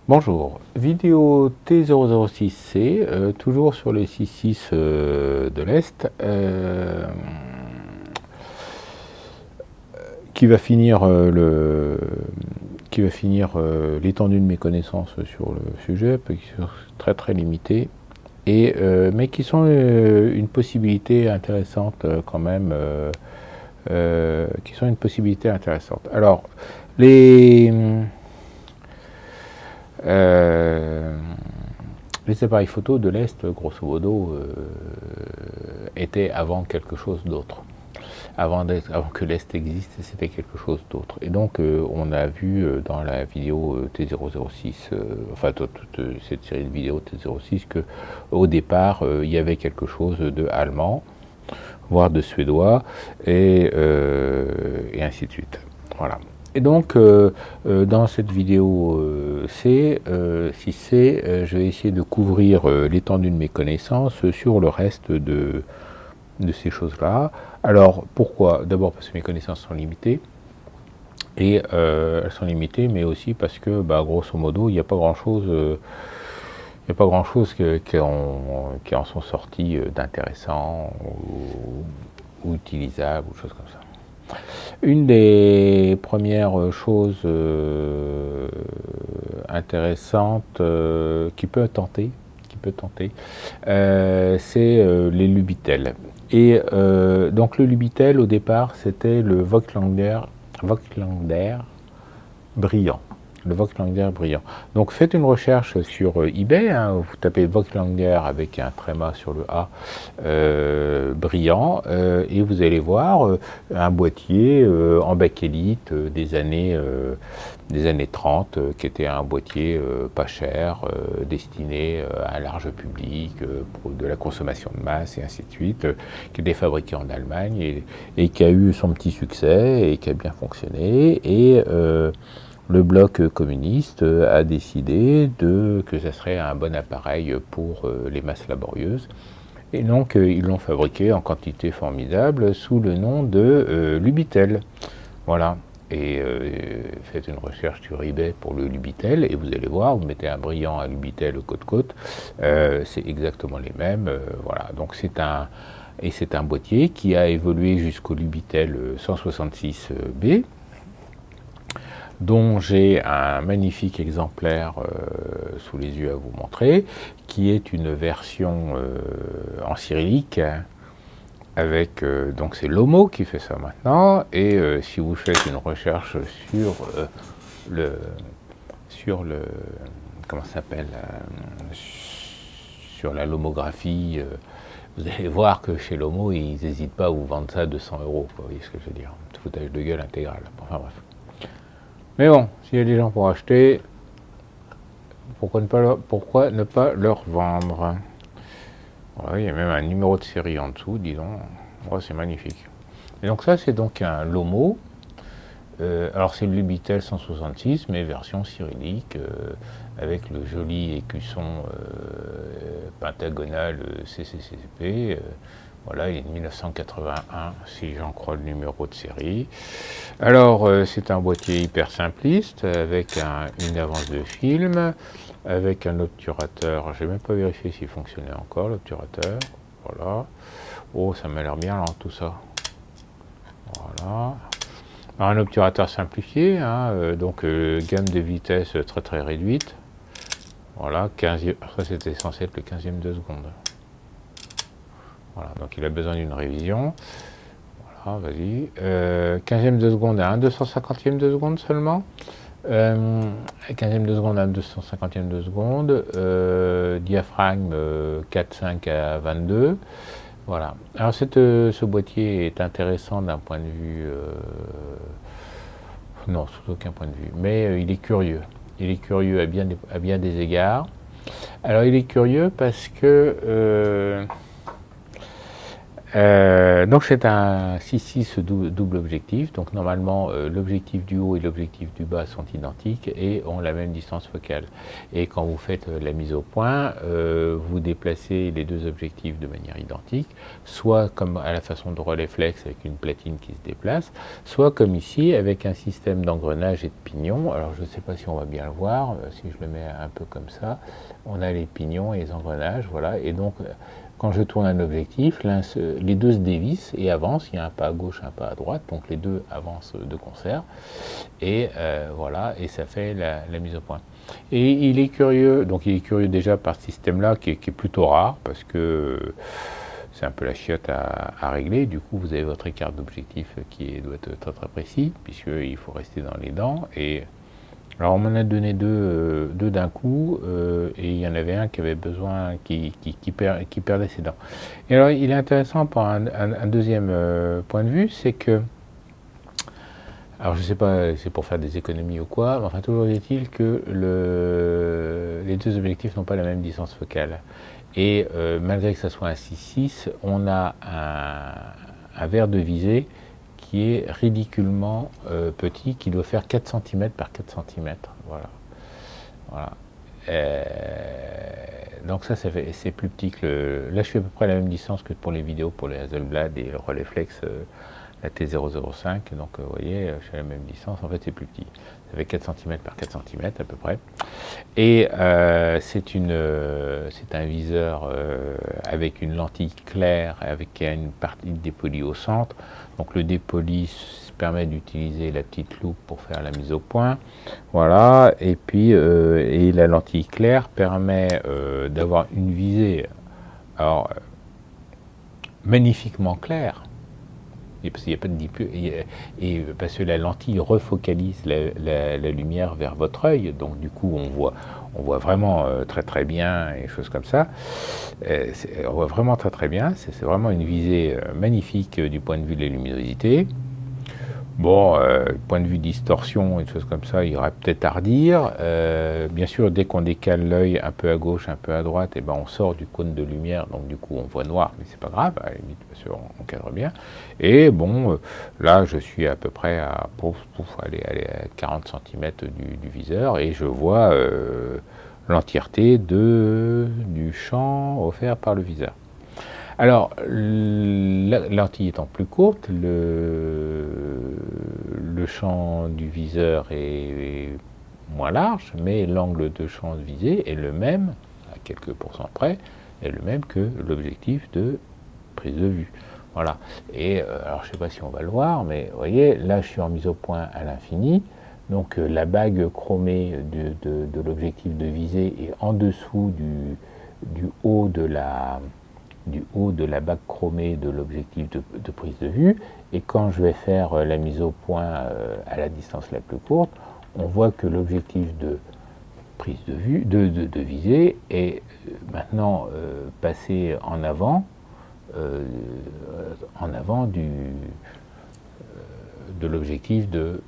Bonjour, vidéo T006C, toujours sur les 6.6 de l'Est, qui va finir l'étendue de mes connaissances sur le sujet, qui sont très très limitées, mais qui sont une possibilité intéressante quand même, Alors, euh, les appareils photo de l'Est, grosso modo, étaient avant quelque chose d'autre. Avant que l'Est existe, c'était quelque chose d'autre. Et donc, on a vu dans la vidéo T006, enfin toute cette série de vidéos T06, que au départ, il y avait quelque chose de allemand, voire de suédois, et ainsi de suite. Voilà. Et donc, dans cette vidéo 6C, je vais essayer de couvrir l'étendue de mes connaissances sur le reste de ces choses-là. Alors, pourquoi? D'abord parce que mes connaissances sont limitées, et elles sont limitées, mais aussi parce que, grosso modo, il n'y a pas grand-chose qui en sont sortis d'intéressant ou utilisable, ou choses comme ça. Une des premières choses intéressantes qui peut tenter, c'est les Lubitel. Et donc le Lubitel, au départ, c'était le Voigtlander brillant. Le Voigtlander brillant. Donc faites une recherche sur eBay, hein, vous tapez Voigtlander avec un tréma sur le A, brillant, et vous allez voir un boîtier en bakélite des années 30, qui était un boîtier pas cher, destiné à un large public, pour de la consommation de masse et ainsi de suite, qui était fabriqué en Allemagne et qui a eu son petit succès et qui a bien fonctionné. Et le bloc communiste a décidé que ce serait un bon appareil pour les masses laborieuses. Et donc, ils l'ont fabriqué en quantité formidable sous le nom de Lubitel. Voilà. Et faites une recherche sur eBay pour le Lubitel et vous allez voir, vous mettez un brillant à Lubitel côte-côte, c'est exactement les mêmes. Voilà. Donc, c'est un boîtier qui a évolué jusqu'au Lubitel 166B, dont j'ai un magnifique exemplaire sous les yeux à vous montrer, qui est une version en cyrillique, avec, donc c'est Lomo qui fait ça maintenant, et si vous faites une recherche sur le comment ça s'appelle, sur la lomographie, vous allez voir que chez Lomo, ils n'hésitent pas à vous vendre ça à 200 €, vous voyez ce que je veux dire, foutage de gueule intégral, enfin bref. Mais bon, s'il y a des gens pour acheter, pourquoi ne pas leur vendre? Voilà, il y a même un numéro de série en dessous, disons. Ouais, c'est magnifique. Et donc ça, c'est donc un Lomo. Alors c'est le Lubitel 166, mais version cyrillique, avec le joli écusson pentagonal CCCP. Voilà, il est de 1981, si j'en crois le numéro de série. Alors, c'est un boîtier hyper simpliste, avec une avance de film, avec un obturateur. Je n'ai même pas vérifié s'il fonctionnait encore, l'obturateur. Voilà. Oh, ça m'a l'air bien lent, tout ça. Voilà. Alors, un obturateur simplifié, hein, donc gamme de vitesse très très réduite. Voilà, 15e, ça c'était censé être le 15e de seconde. Voilà, donc il a besoin d'une révision. Voilà, vas-y. 15e de seconde à 1 250e de seconde seulement. 15e de seconde à 1 250e de seconde. Diaphragme 4,5 à 22. Voilà. Alors ce boîtier est intéressant d'un point de vue... non, sous aucun point de vue. Mais il est curieux. Il est curieux à bien des égards. Alors il est curieux parce que Donc c'est un 6-6 double objectif, donc normalement l'objectif du haut et l'objectif du bas sont identiques et ont la même distance focale. Et quand vous faites la mise au point, vous déplacez les deux objectifs de manière identique, soit comme à la façon de relais flex avec une platine qui se déplace, soit comme ici avec un système d'engrenage et de pignons. Alors je ne sais pas si on va bien le voir, si je le mets un peu comme ça, on a les pignons et les engrenages, voilà, et donc quand je tourne un objectif, les deux se dévissent et avancent. Il y a un pas à gauche, un pas à droite, donc les deux avancent de concert. Et voilà, et ça fait la mise au point. Et il est curieux, donc il est curieux déjà par ce système-là qui est plutôt rare parce que c'est un peu la chiotte à régler. Du coup, vous avez votre écart d'objectif qui doit être très très précis puisqu'il faut rester dans les dents. Et alors on m'en a donné deux d'un coup, et il y en avait un qui avait besoin, qui perdait ses dents. Et alors il est intéressant par un deuxième point de vue, c'est que, alors je ne sais pas, c'est pour faire des économies ou quoi, mais enfin toujours est-il que les deux objectifs n'ont pas la même distance focale. Et malgré que ça soit un 6-6, on a un verre de visée qui est ridiculement petit, qui doit faire 4 cm par 4 cm. Voilà. Voilà. Donc ça, c'est plus petit que le... Là, je suis à peu près à la même distance que pour les vidéos, pour les Hasselblad et le Rolleiflex, la T005. Donc, vous voyez, je suis à la même distance. En fait, c'est plus petit. Ça fait 4 cm par 4 cm à peu près. Et c'est un viseur avec une lentille claire, avec une partie dépolie au centre. Donc le dépoli permet d'utiliser la petite loupe pour faire la mise au point. Voilà. Et puis et la lentille claire permet d'avoir une visée alors, magnifiquement claire. Et parce qu'il n'y a pas de et parce que la lentille refocalise la lumière vers votre œil, donc du coup on voit vraiment très très bien et choses comme ça. On voit vraiment très très bien. C'est vraiment une visée magnifique du point de vue de la luminosité. Bon, point de vue distorsion et des choses comme ça, il y aurait peut-être à redire. Bien sûr, dès qu'on décale l'œil un peu à gauche, un peu à droite, et ben on sort du cône de lumière, donc du coup on voit noir, mais c'est pas grave, à la limite, bien sûr, on cadre bien. Et bon, là je suis à peu près à, aller à 40 cm du viseur, et je vois l'entièreté du champ offert par le viseur. Alors, la lentille étant plus courte, le champ du viseur est moins large, mais l'angle de champ visé est le même, à quelques pourcents près, est le même que l'objectif de prise de vue. Voilà. Et alors, je ne sais pas si on va le voir, mais vous voyez, là, je suis en mise au point à l'infini. Donc, la bague chromée de l'objectif de visée est en dessous du haut de la bague chromée de l'objectif de prise de vue, et quand je vais faire la mise au point à la distance la plus courte, on voit que l'objectif de prise de vue, de visée, est maintenant passé en avant de l'objectif de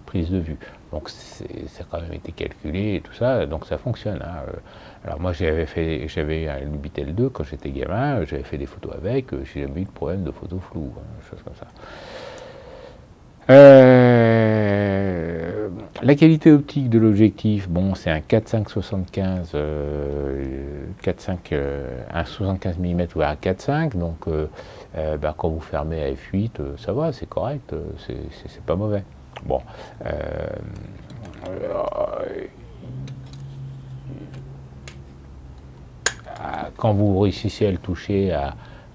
prise de vue. Donc ça a quand même été calculé et tout ça, donc ça fonctionne. Hein. Alors moi j'avais un Lubitel 2 quand j'étais gamin, j'avais fait des photos avec, j'ai jamais eu de problème de photos floues, choses comme ça. La qualité optique de l'objectif, bon, c'est un 4.5 75, un 75 mm ou un 4.5, donc quand vous fermez à f8, ça va, c'est correct, c'est pas mauvais. Bon, quand vous réussissez à le toucher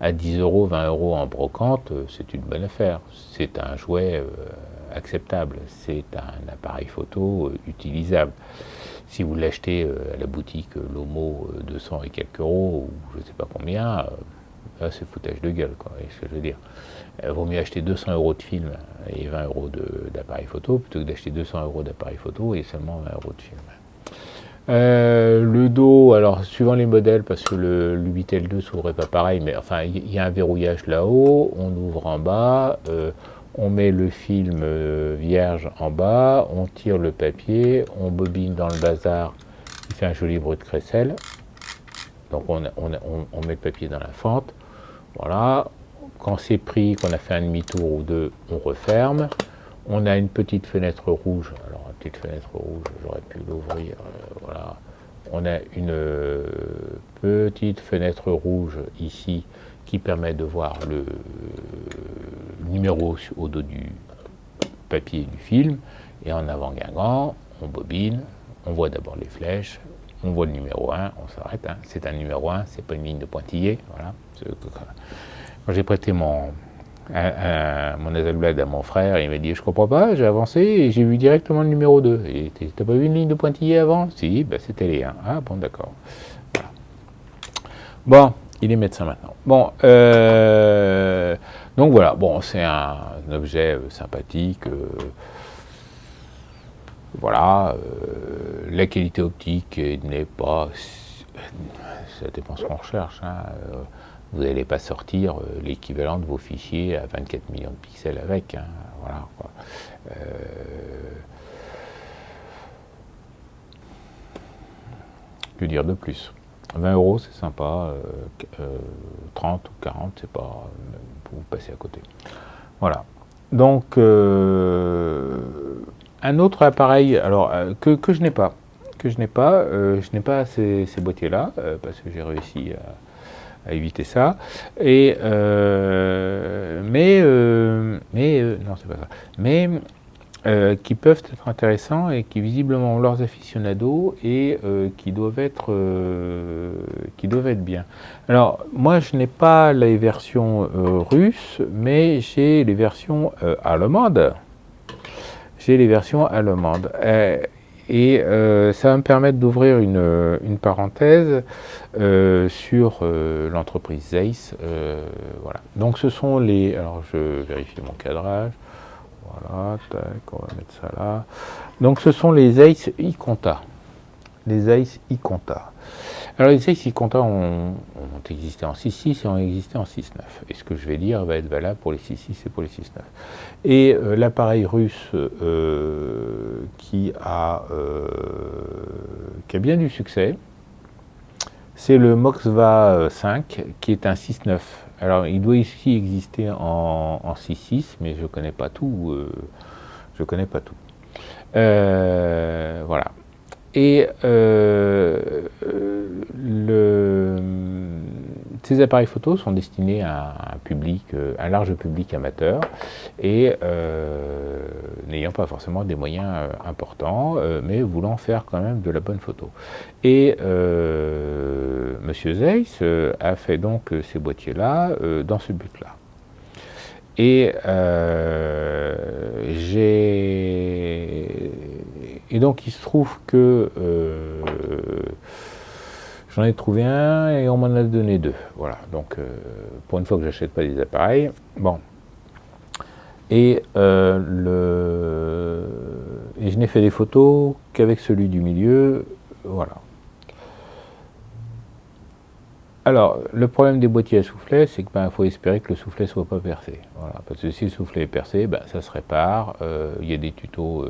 à 10 euros, 20 euros en brocante, c'est une bonne affaire. C'est un jouet acceptable. C'est un appareil photo utilisable. Si vous l'achetez à la boutique Lomo 200 et quelques euros, ou je ne sais pas combien, là c'est foutage de gueule, quoi, c'est ce que je veux dire. Vaut mieux acheter 200 euros de film et 20 euros d'appareil photo plutôt que d'acheter 200 euros d'appareil photo et seulement 20 euros de film. Le dos, alors suivant les modèles, parce que le Lubitel 2 s'ouvrait pas pareil, mais enfin il y a un verrouillage là-haut, on ouvre en bas, on met le film vierge en bas, on tire le papier, on bobine dans le bazar qui fait un joli bruit de crécelle. Donc on met le papier dans la fente, voilà, quand c'est pris, qu'on a fait un demi-tour ou deux, on referme. On a une petite fenêtre rouge. Alors, une petite fenêtre rouge, j'aurais pu l'ouvrir. Voilà. On a une petite fenêtre rouge ici qui permet de voir le numéro au dos du papier du film. Et en avant-guingant, on bobine, on voit d'abord les flèches, on voit le numéro 1, on s'arrête. Hein. C'est un numéro 1, c'est pas une ligne de pointillé. Voilà. Quand j'ai prêté mon Hasselblad à mon frère, il m'a dit, je comprends pas, j'ai avancé et j'ai vu directement le numéro 2. Et t'as pas vu une ligne de pointillé avant? Si, ben c'était les 1. Ah bon, d'accord. Voilà. Bon, il est médecin maintenant. Bon, donc voilà, bon, c'est un objet sympathique. Voilà, la qualité optique n'est pas... Ça dépend ce qu'on recherche. Hein. Vous n'allez pas sortir l'équivalent de vos fichiers à 24 millions de pixels avec. Hein. Voilà, quoi. Que dire de plus? 20 € c'est sympa, 30 ou 40 c'est pas... vous passez à côté. Voilà. Donc, un autre appareil alors, que je n'ai pas. Je n'ai pas ces boîtiers-là, parce que j'ai réussi à éviter ça. Et, non, c'est pas ça. Mais qui peuvent être intéressants et qui visiblement ont leurs aficionados et qui doivent être bien. Alors, moi, je n'ai pas les versions russes, mais j'ai les versions allemandes. J'ai les versions allemandes. Et ça va me permettre d'ouvrir une parenthèse sur l'entreprise Zeiss. Voilà. Donc ce sont les... Alors je vérifie mon cadrage. Voilà, tac, on va mettre ça là. Donc ce sont les Zeiss Iconta. Les Zeiss Iconta. Alors les Zeiss Iconta ont existé en 6.6 et ont existé en 6.9. Et ce que je vais dire va être valable pour les 6.6 et pour les 6.9. Et l'appareil russe qui a bien du succès, c'est le Moskva 5 qui est un 6.9. Alors il doit ici exister en 6.6, mais je ne connais pas tout. Voilà. Et ces appareils photo sont destinés à un large public amateur et n'ayant pas forcément des moyens importants, mais voulant faire quand même de la bonne photo. Et Monsieur Zeiss a fait donc ces boîtiers-là dans ce but-là. Et donc il se trouve que j'en ai trouvé un et on m'en a donné deux. Voilà, donc pour une fois que j'achète pas des appareils, bon. Et je n'ai fait des photos qu'avec celui du milieu, voilà. Alors, le problème des boîtiers à soufflet, c'est qu'il faut espérer que le soufflet ne soit pas percé. Voilà, parce que si le soufflet est percé, ça se répare. Il y a des tutos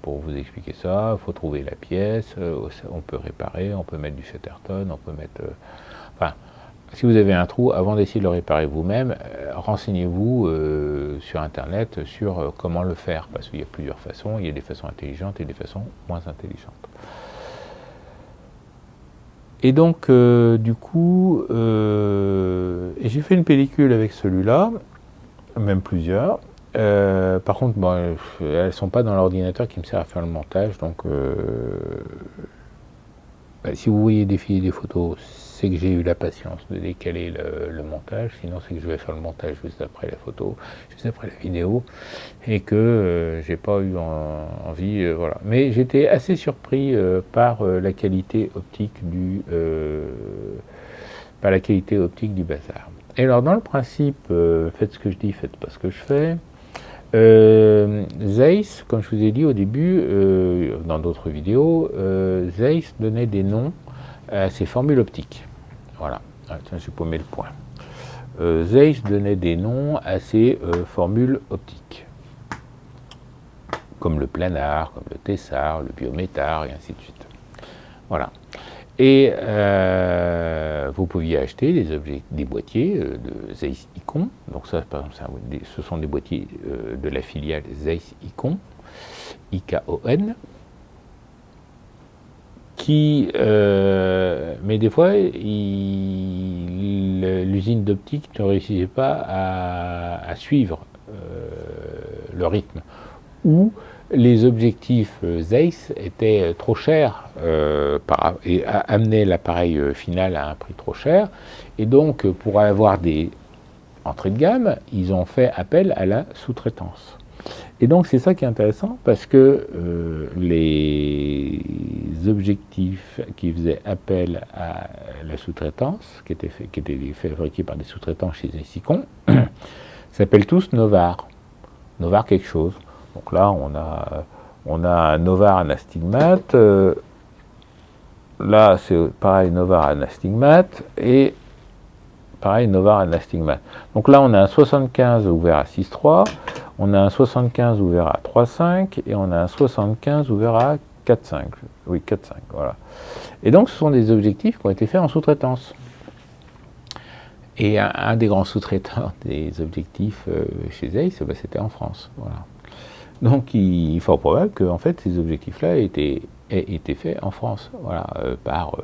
pour vous expliquer ça. Il faut trouver la pièce. On peut réparer, on peut mettre du Chatterton, on peut mettre... enfin, si vous avez un trou, avant d'essayer de le réparer vous-même, renseignez-vous sur Internet sur comment le faire. Parce qu'il y a plusieurs façons. Il y a des façons intelligentes et des façons moins intelligentes. Et donc, du coup, j'ai fait une pellicule avec celui-là, même plusieurs. Par contre, bon, elles ne sont pas dans l'ordinateur qui me sert à faire le montage. Donc, si vous voyez défiler des photos, c'est que j'ai eu la patience de décaler le montage. Sinon, c'est que je vais faire le montage juste après la photo, juste après la vidéo, et que j'ai pas eu envie, voilà. Mais j'étais assez surpris par la qualité optique du bazar. Et alors, dans le principe, faites ce que je dis, faites pas ce que je fais. Zeiss, comme je vous ai dit au début, dans d'autres vidéos, Zeiss donnait des noms à ses formules optiques. Voilà, tiens, j'ai paumé le point. Zeiss donnait des noms à ses formules optiques, comme le planar, comme le tessar, le biométar, et ainsi de suite. Voilà. Et vous pouviez acheter des boîtiers de Zeiss Ikon. Donc ça, par exemple, ce sont des boîtiers de la filiale Zeiss Ikon, IKON, qui, mais des fois, l'usine d'optique ne réussissait pas à suivre le rythme, ou les objectifs Zeiss étaient trop chers et amenaient l'appareil final à un prix trop cher, et donc pour avoir des entrées de gamme, ils ont fait appel à la sous-traitance. Et donc c'est ça qui est intéressant, parce que les objectifs qui faisaient appel à la sous-traitance, qui étaient fabriqués par des sous-traitants chez Ikon, s'appellent tous Novar. Novar quelque chose. Donc là, on a un Novar anastigmate. Là, c'est pareil, Novar anastigmate. Et pareil, Novar anastigmate. Donc là, on a un 75 ouvert à 6,3. On a un 75 ouvert à 3,5. Et on a un 75 ouvert à 4,5. Oui, 4,5, voilà. Et donc, ce sont des objectifs qui ont été faits en sous-traitance. Et un des grands sous-traitants des objectifs chez Zeiss, c'était en France. Voilà. Donc, il est fort probable que en fait, ces objectifs-là aient été faits en France, voilà, par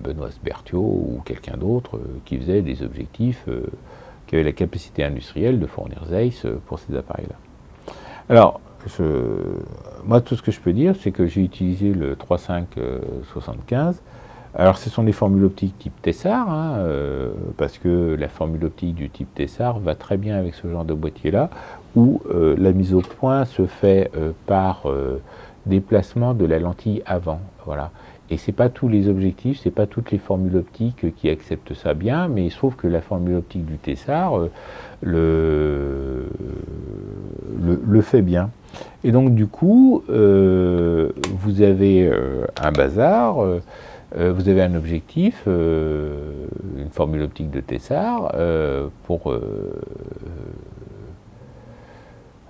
Benoît Sberthiaud ou quelqu'un d'autre qui faisait des objectifs, qui avait la capacité industrielle de fournir Zeiss pour ces appareils-là. Alors, moi, tout ce que je peux dire, c'est que j'ai utilisé le 3.5-75. Alors, ce sont des formules optiques type Tessar, hein, parce que la formule optique du type Tessar va très bien avec ce genre de boîtier-là, où la mise au point se fait par déplacement de la lentille avant. Voilà. Et c'est pas tous les objectifs, c'est pas toutes les formules optiques qui acceptent ça bien, mais il se trouve que la formule optique du Tessar le fait bien. Et donc du coup, vous avez un bazar. Vous avez un objectif, une formule optique de Tessar,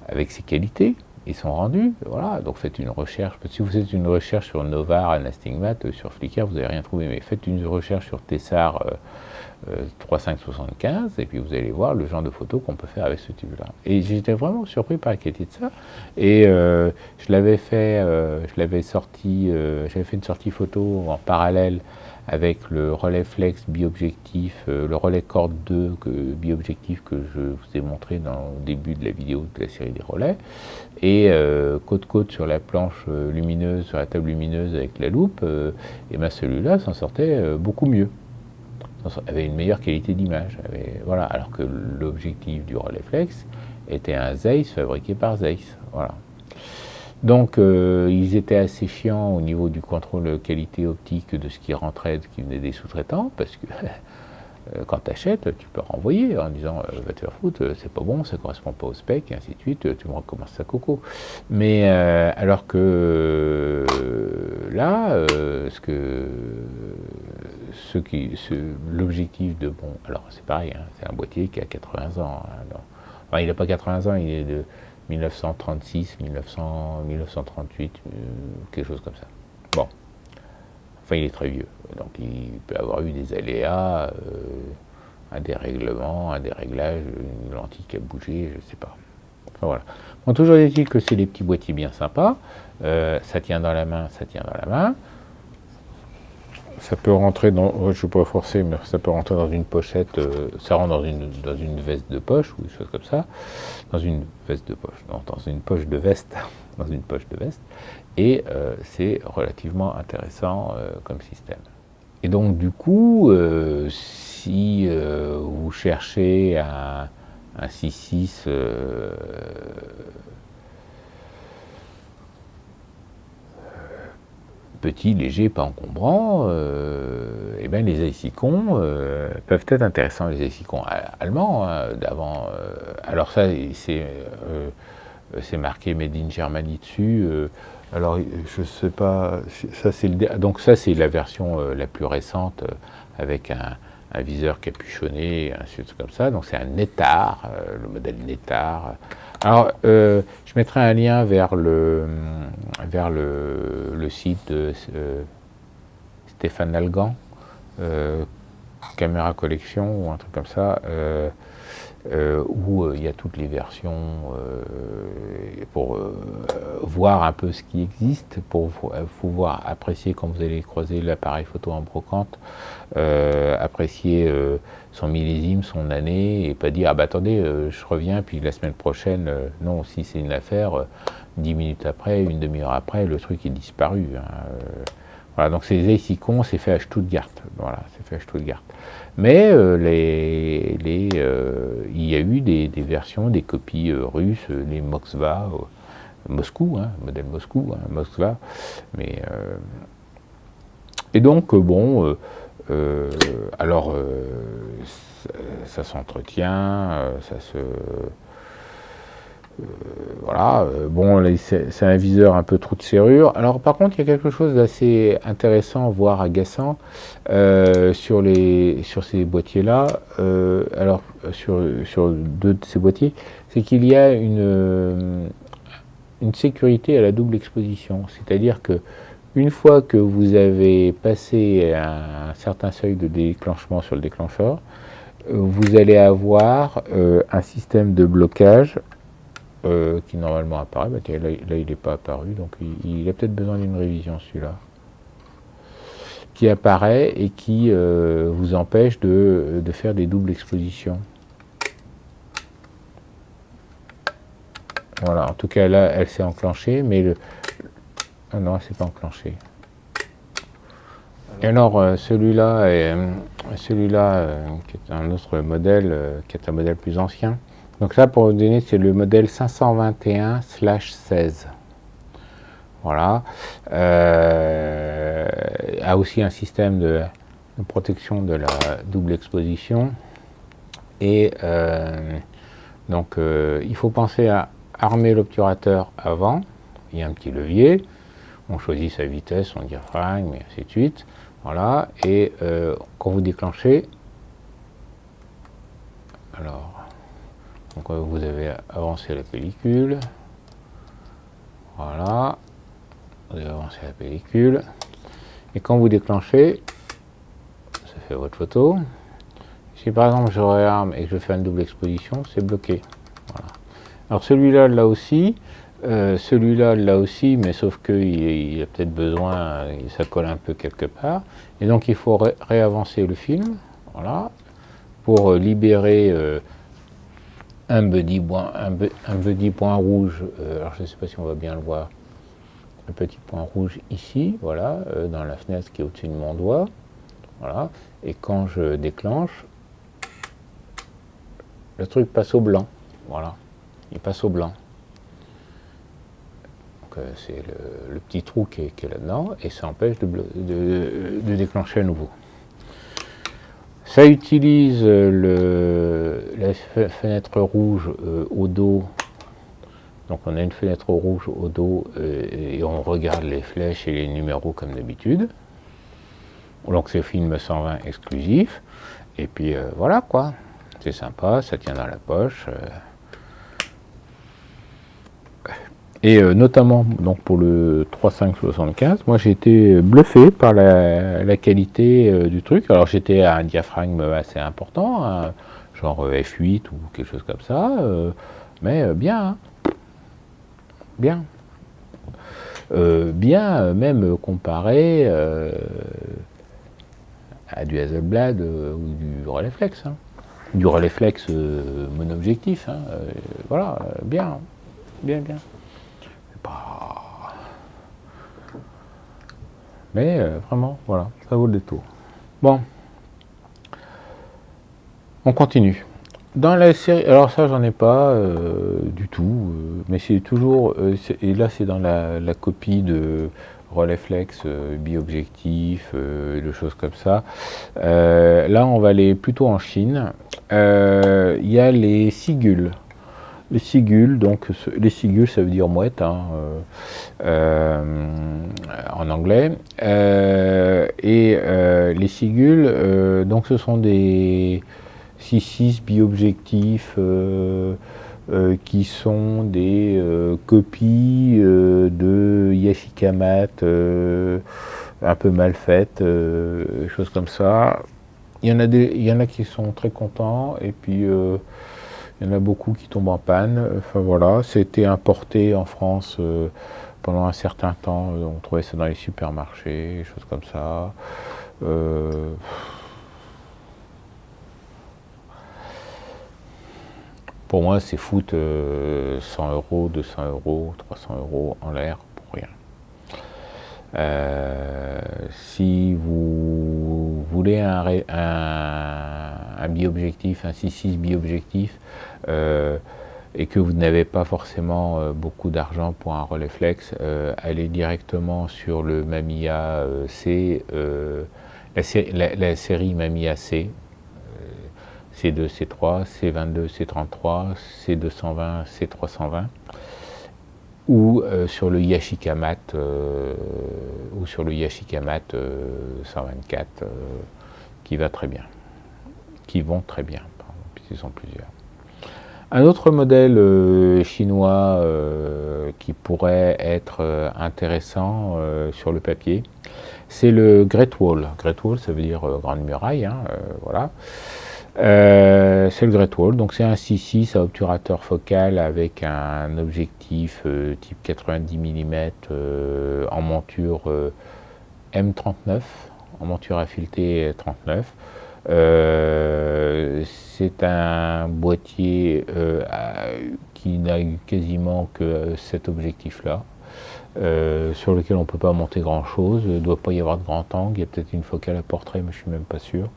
avec ses qualités et son rendu. Voilà, donc faites une recherche. Si vous faites une recherche sur Novar, anastigmate, sur Flickr, vous n'allez rien trouver, mais faites une recherche sur Tessar 3.5-75, et puis vous allez voir le genre de photos qu'on peut faire avec ce tube-là. Et j'étais vraiment surpris par la qualité de ça. Et j'avais fait une sortie photo en parallèle avec le relais flex biobjectif, le relais Cord 2 biobjectif que je vous ai montré dans le début de la vidéo de la série des relais, et côte-côte sur la planche lumineuse, sur la table lumineuse avec la loupe, et bien celui-là s'en sortait beaucoup mieux, avait une meilleure qualité d'image, voilà, alors que l'objectif du relais flex était un Zeiss fabriqué par Zeiss, voilà. Donc ils étaient assez chiants au niveau du contrôle qualité optique de ce qui rentrait, qui venait des sous-traitants, parce que quand tu achètes, tu peux renvoyer en disant va te faire foutre, c'est pas bon, ça correspond pas au spec, et ainsi de suite, tu me recommences ça coco. Mais alors que là, l'objectif de bon, alors c'est pareil, hein, c'est un boîtier qui a 80 ans. Hein, enfin, il n'a pas 80 ans, il est de 1936, 1938, quelque chose comme ça. Bon. Enfin, il est très vieux, donc il peut avoir eu des aléas, un dérèglement, un déréglage, une lentille qui a bougé, je ne sais pas. Enfin voilà. Bon, toujours est-il que c'est des petits boîtiers bien sympas, ça tient dans la main, ça tient dans la main. Ça peut rentrer dans, je ne suis pas forcé, mais ça peut rentrer dans une pochette, ça rentre dans une veste de poche, ou des choses comme ça, dans une veste de poche, non, dans une poche de veste, dans une poche de veste, et c'est relativement intéressant comme système. Et donc du coup, si vous cherchez un 6.6 petit, léger, pas encombrant, et bien les Zeiss Ikon peuvent être intéressants. Les Zeiss Ikon allemands d'avant. Alors ça, c'est marqué Made in Germany dessus. Alors je sais pas. Donc ça c'est la version la plus récente avec un viseur capuchonné, un truc comme ça. Donc c'est un Nettar, le modèle Nettar. Alors, je mettrai un lien vers le site de Stéphane Algan, Caméra Collection ou un truc comme ça, où il y a toutes les versions pour voir un peu ce qui existe, pour pouvoir apprécier quand vous allez croiser l'appareil photo en brocante, apprécier son millésime, son année, et pas dire ah bah attendez, je reviens puis la semaine prochaine, non, si c'est une affaire, 10 minutes après, une demi-heure après, le truc est disparu. Hein, voilà, donc c'est Zeissicon, c'est fait à Stuttgart. Voilà, c'est fait à Stuttgart. Mais il y a eu des versions, des copies russes, les Moskva, Moscou, hein, modèle Moscou, hein, Moskva. Mais, et donc, bon, alors, ça s'entretient, ça se... voilà, bon, c'est un viseur un peu trou de serrure. Alors par contre, il y a quelque chose d'assez intéressant, voire agaçant, sur ces boîtiers-là, alors sur deux de ces boîtiers, c'est qu'il y a une sécurité à la double exposition. C'est-à-dire que une fois que vous avez passé un certain seuil de déclenchement sur le déclencheur, vous allez avoir un système de blocage qui normalement apparaît. Bah, là il n'est pas apparu, donc il a peut-être besoin d'une révision celui-là, qui apparaît et qui vous empêche de faire des doubles expositions. Voilà, en tout cas là elle s'est enclenchée, mais ah non, elle s'est pas enclenchée. Et alors celui-là qui est un autre modèle, qui est un modèle plus ancien. Donc là, pour vous donner, c'est le modèle 521/16. Voilà. A aussi un système de protection de la double exposition. Et donc, il faut penser à armer l'obturateur avant. Il y a un petit levier. On choisit sa vitesse, son diaphragme, et ainsi de suite. Voilà. Et quand vous déclenchez, alors, donc vous avez avancé la pellicule, voilà, vous avez avancé la pellicule, et quand vous déclenchez, ça fait votre photo. Si par exemple je réarme et que je fais une double exposition, c'est bloqué. Voilà. Alors celui-là là aussi, mais sauf qu'il a peut-être besoin, ça colle un peu quelque part, et donc il faut réavancer le film, voilà, pour libérer un buddy point rouge, alors je ne sais pas si on va bien le voir, un petit point rouge ici, voilà, dans la fenêtre qui est au-dessus de mon doigt, voilà, et quand je déclenche, le truc passe au blanc, voilà, il passe au blanc. Donc c'est le petit trou qui est là-dedans, et ça empêche de déclencher à nouveau. Ça utilise la fenêtre rouge au dos. Donc on a une fenêtre rouge au dos et on regarde les flèches et les numéros comme d'habitude. Donc c'est film 120 exclusif. Et puis voilà quoi. C'est sympa, ça tient dans la poche. Et notamment donc pour le 3575, moi j'ai été bluffé par la qualité du truc. Alors j'étais à un diaphragme assez important, hein, genre F8 ou quelque chose comme ça, mais bien, hein, bien. Bien même comparé à du Hasselblad ou du Rolleiflex. Hein. Du Rolleiflex mono-objectif, hein, voilà, bien, bien, bien. Mais vraiment, voilà, ça vaut le détour. Bon, on continue. Dans la série, alors ça j'en ai pas du tout, mais c'est toujours, et là c'est dans la copie de Rolleiflex, bi-objectif, de choses comme ça. Là on va aller plutôt en Chine. Il y a les Sigul. Les Sigul, donc les Sigul ça veut dire mouette hein, en anglais. Et les Sigul, donc ce sont des 6.6 bi-objectifs qui sont des copies de Yashica Mat un peu mal faites, choses comme ça. Il y en a qui sont très contents, et puis il y en a beaucoup qui tombent en panne. Enfin voilà, c'était importé en France pendant un certain temps. On trouvait ça dans les supermarchés, choses comme ça. Pour moi, c'est foutre 100 euros, 200 euros, 300 euros en l'air pour rien. Si vous voulez un biobjectif, un 6.6 biobjectif, et que vous n'avez pas forcément beaucoup d'argent pour un Rolleiflex, allez directement sur le Mamiya C, la série Mamiya C, C2, C3, C22, C33, C220, C320, ou sur le Yashica Mat, 124, qui va très bien, qui vont très bien, puisqu'ils sont plusieurs. Un autre modèle chinois qui pourrait être intéressant sur le papier, c'est le Great Wall. Great Wall, ça veut dire grande muraille, hein, voilà. C'est le Great Wall, donc c'est un 6.6 à obturateur focal avec un objectif type 90 mm en monture M39, en monture à fileté 39. C'est un boîtier qui n'a eu quasiment que cet objectif-là, sur lequel on ne peut pas monter grand-chose. Il ne doit pas y avoir de grand angle, il y a peut-être une focale à portrait, mais je ne suis même pas sûr.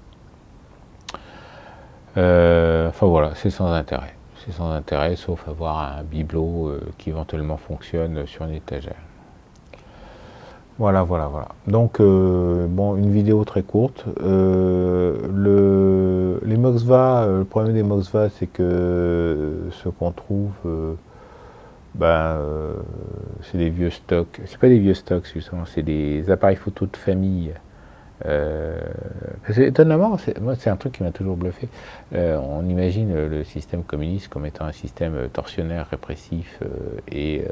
Enfin voilà, c'est sans intérêt. C'est sans intérêt, sauf avoir un bibelot qui éventuellement fonctionne sur une étagère. Voilà. Donc, bon, une vidéo très courte. Les Moxva, le problème des Moxva, c'est que ce qu'on trouve, c'est des vieux stocks. C'est pas des vieux stocks, justement, c'est des appareils photo de famille. Parce que, étonnamment, moi c'est un truc qui m'a toujours bluffé. On imagine le système communiste comme étant un système tortionnaire, répressif et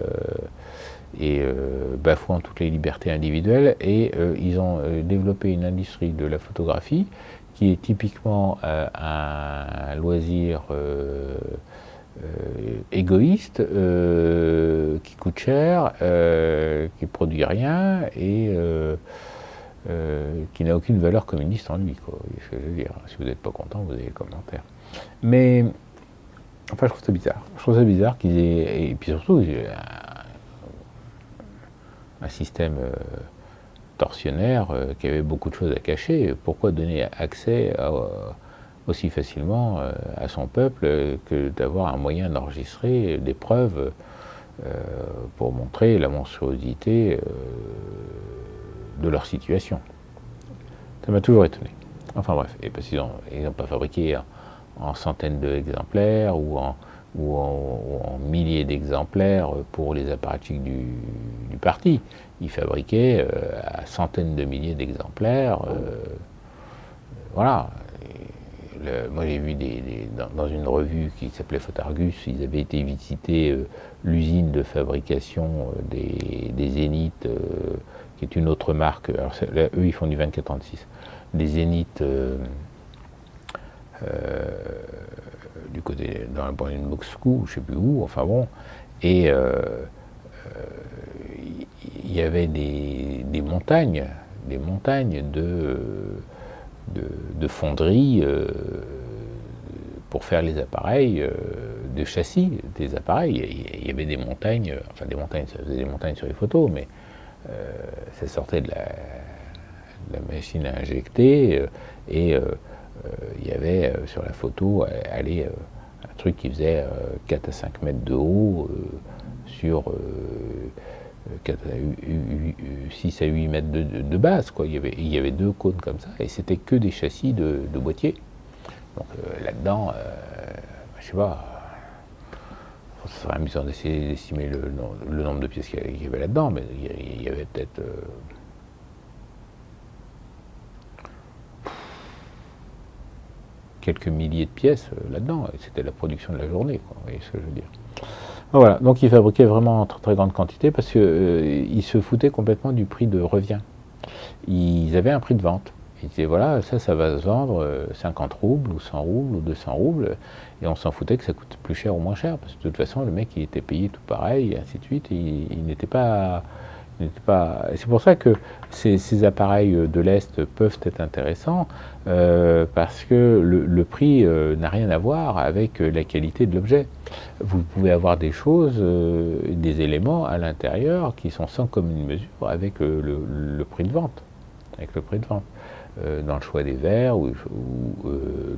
bafouant toutes les libertés individuelles, et ils ont développé une industrie de la photographie qui est typiquement un loisir égoïste, qui coûte cher, qui produit rien, et qui n'a aucune valeur communiste en lui, quoi. Je veux dire, si vous n'êtes pas content, vous avez les commentaires. Mais, enfin, je trouve ça bizarre. Je trouve ça bizarre qu'ils aient, et puis surtout, un système tortionnaire qui avait beaucoup de choses à cacher. Pourquoi donner accès aussi facilement à son peuple que d'avoir un moyen d'enregistrer des preuves pour montrer la monstruosité de leur situation. Ça m'a toujours étonné. Enfin bref, et parce qu'ils n'ont pas fabriqué en centaines d'exemplaires ou en milliers d'exemplaires pour les apparatchiks du parti. Ils fabriquaient à centaines de milliers d'exemplaires. Voilà. Moi j'ai vu dans une revue qui s'appelait Photargus, ils avaient été visiter l'usine de fabrication des Zénith, qui est une autre marque. Alors là, eux ils font du 24-36. Des Zénith du côté, dans la banlieue de Moscou, je ne sais plus où, enfin bon, et il y avait des montagnes de fonderies pour faire les appareils, de châssis des appareils. Il y avait des montagnes, enfin des montagnes, ça faisait des montagnes sur les photos, mais ça sortait de la machine à injecter, et il y avait sur la photo un truc qui faisait 4 à 5 mètres de haut sur 6 à 8 mètres de base, quoi. Il y avait 2 cônes comme ça, et c'était que des châssis de boîtiers. Donc là-dedans, je sais pas, ça serait amusant d'essayer d'estimer le nombre de pièces qu'il y avait là-dedans, mais il y avait peut-être quelques milliers de pièces là-dedans, et c'était la production de la journée, quoi. Vous voyez ce que je veux dire. Voilà, donc ils fabriquaient vraiment en très, très grande quantité parce qu'ils se foutaient complètement du prix de revient. ils avaient un prix de vente. Ils disaient voilà, ça va se vendre 50 roubles ou 100 roubles ou 200 roubles, et on s'en foutait que ça coûte plus cher ou moins cher, parce que de toute façon le mec il était payé tout pareil, et ainsi de suite, il n'était pas... C'est pour ça que ces appareils de l'Est peuvent être intéressants, parce que le prix n'a rien à voir avec la qualité de l'objet. Vous pouvez avoir des choses, des éléments à l'intérieur qui sont sans commune mesure avec le prix de vente. Avec le prix de vente. Dans le choix des verres ou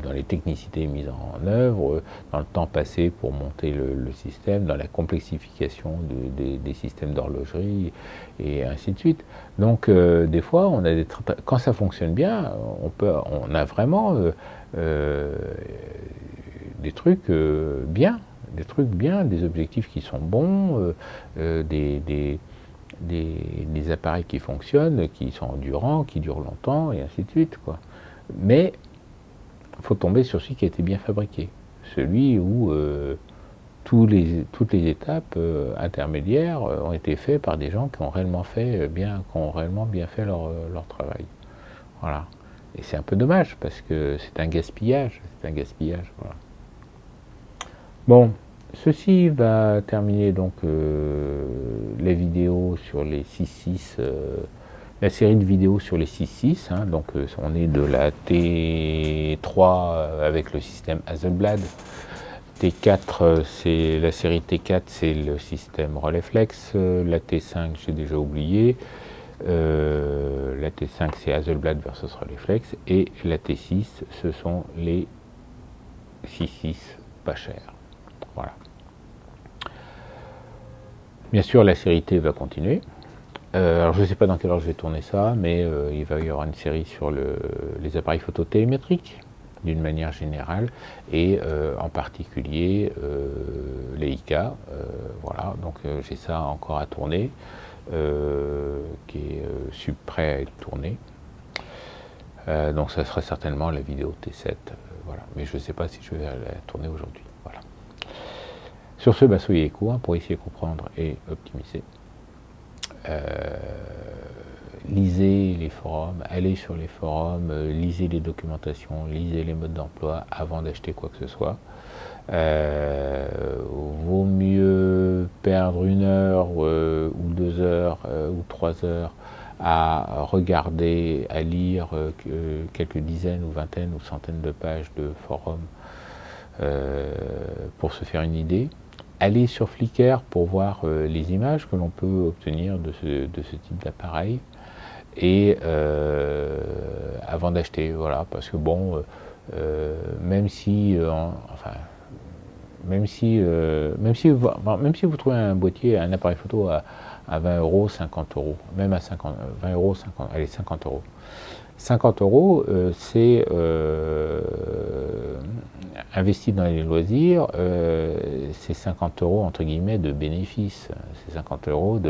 dans les technicités mises en œuvre, dans le temps passé pour monter le système, dans la complexification des systèmes d'horlogerie et ainsi de suite. Donc des fois, on a quand ça fonctionne bien, on a vraiment des trucs bien, des objectifs qui sont bons, des appareils qui fonctionnent, qui sont endurants, qui durent longtemps, et ainsi de suite, quoi. Mais il faut tomber sur celui qui a été bien fabriqué, celui où toutes les étapes intermédiaires ont été faites par des gens qui ont réellement bien fait leur travail. Voilà. Et c'est un peu dommage parce que c'est un gaspillage, voilà. Bon. Ceci va terminer donc les vidéos sur les 6.6, la série de vidéos sur les 6.6. Hein, donc on est de la T3 avec le système Hasselblad. T4, c'est la série T4, c'est le système Rolleiflex. La T5, j'ai déjà oublié. La T5, c'est Hasselblad versus Rolleiflex. Et la T6, ce sont les 6.6 pas chers. Voilà. Bien sûr, la série T va continuer. Alors, je ne sais pas dans quelle heure je vais tourner ça, mais il va y avoir une série sur les appareils photo télémétriques, d'une manière générale, et en particulier Leica. Voilà, donc j'ai ça encore à tourner, qui est prêt à être tourné. Donc, ça sera certainement la vidéo T7. Voilà. Mais je ne sais pas si je vais la tourner aujourd'hui. Voilà. Sur ce, soyez courts pour essayer de comprendre et optimiser. Lisez les forums, allez sur les forums, lisez les documentations, lisez les modes d'emploi avant d'acheter quoi que ce soit. Vaut mieux perdre 1 heure ou 2 heures ou 3 heures à regarder, à lire quelques dizaines ou vingtaines ou centaines de pages de forums pour se faire une idée. Allez sur Flickr pour voir les images que l'on peut obtenir de ce type d'appareil, et avant d'acheter, voilà, parce que bon, même si vous trouvez un boîtier, un appareil photo à 20 euros, 50 euros, même à 20 euros, 50, allez, 50 euros. 50 euros, c'est investi dans les loisirs, c'est 50 euros entre guillemets de bénéfices. C'est 50 euros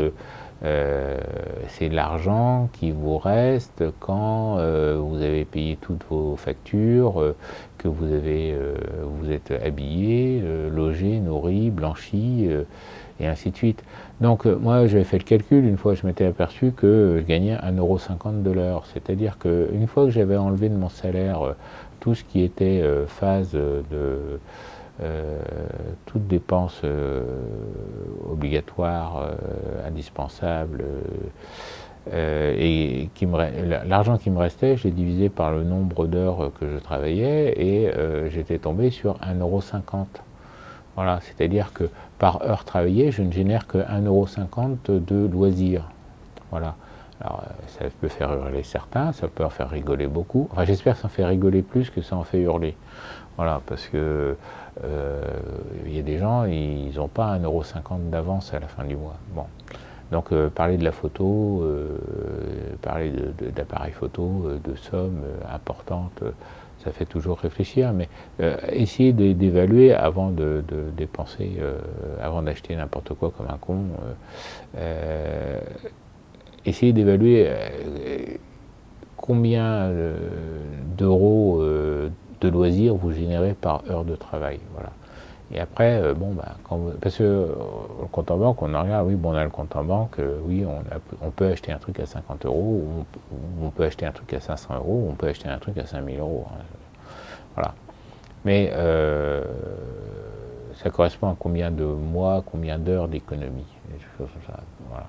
c'est l'argent qui vous reste quand vous avez payé toutes vos factures, que vous êtes habillé, logé, nourri, blanchi, et ainsi de suite. Donc moi j'avais fait le calcul, une fois je m'étais aperçu que je gagnais 1,50 € de l'heure, c'est-à-dire qu'une fois que j'avais enlevé de mon salaire tout ce qui était phase de toute dépense obligatoire, indispensable, et l'argent qui me restait, j'ai divisé par le nombre d'heures que je travaillais, et j'étais tombé sur 1,50 €. Voilà, c'est-à-dire que par heure travaillée, je ne génère que 1,50 € de loisirs. Voilà. Alors, ça peut faire hurler certains, ça peut en faire rigoler beaucoup. Enfin, j'espère que ça en fait rigoler plus que ça en fait hurler. Voilà, parce que il y a des gens, ils n'ont pas 1,50 € d'avance à la fin du mois. Bon. Donc, parler de la photo, parler d'appareils photo, de sommes importantes, ça fait toujours réfléchir, mais essayer d'évaluer avant de dépenser, avant d'acheter n'importe quoi comme un con. Essayez d'évaluer combien d'euros de loisirs vous générez par heure de travail. Voilà. Et après, parce que le compte en banque, on en regarde, oui, bon, on a le compte en banque, oui, on peut acheter un truc à 50 euros, ou on peut acheter un truc à 500 euros, ou on peut acheter un truc à 5000 euros. Hein. Voilà. Mais ça correspond à combien de mois, combien d'heures d'économie. Voilà.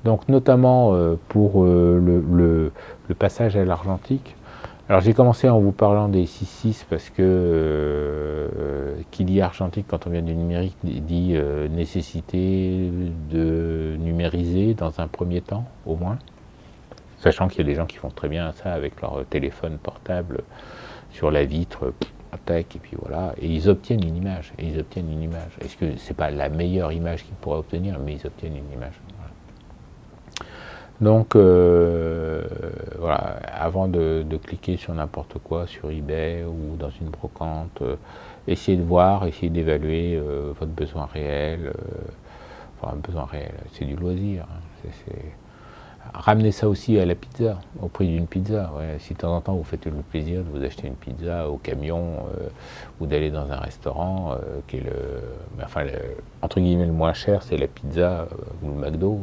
Donc, notamment pour le passage à l'argentique. Alors, j'ai commencé en vous parlant des 6.6 parce que qui dit argentique quand on vient du numérique dit nécessité de numériser dans un premier temps, au moins. Sachant qu'il y a des gens qui font très bien ça avec leur téléphone portable sur la vitre, tac, et puis voilà, et ils obtiennent une image. Est-ce que c'est pas la meilleure image qu'ils pourraient obtenir, mais ils obtiennent une image. Voilà. Donc voilà, avant de cliquer sur n'importe quoi, sur eBay ou dans une brocante, essayez de voir, essayez d'évaluer votre besoin réel. Enfin, un besoin réel, c'est du loisir. Hein. Ramenez ça aussi à la pizza, au prix d'une pizza. Ouais. Si de temps en temps vous faites le plaisir de vous acheter une pizza au camion ou d'aller dans un restaurant qui est entre guillemets le moins cher, c'est la pizza ou le McDo.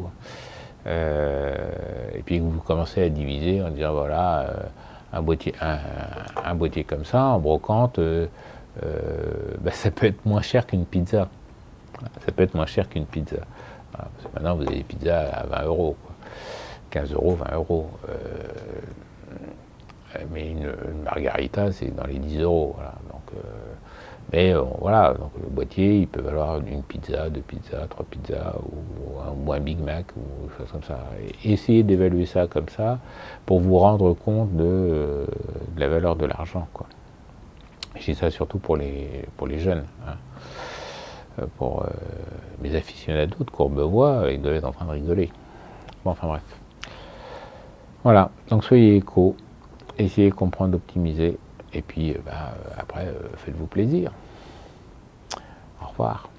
Et puis vous commencez à diviser en disant voilà, un boîtier comme ça, en brocante, ça peut être moins cher qu'une pizza. Ça peut être moins cher qu'une pizza. Voilà, parce que maintenant vous avez des pizzas à 20 euros. Quoi. 15 euros, 20 euros. Mais une margarita, c'est dans les 10 euros. Voilà. Donc, voilà, donc le boîtier, il peut valoir une pizza, deux pizzas, trois pizzas, ou un Big Mac, ou des choses comme ça. Et essayez d'évaluer ça comme ça pour vous rendre compte de la valeur de l'argent. Quoi. Je dis ça surtout pour les jeunes. Hein. Pour mes aficionados de Courbevoie, ils doivent être en train de rigoler. Bon, enfin bref. Voilà, donc soyez éco, essayez de comprendre, d'optimiser, et puis après, faites-vous plaisir. Au revoir.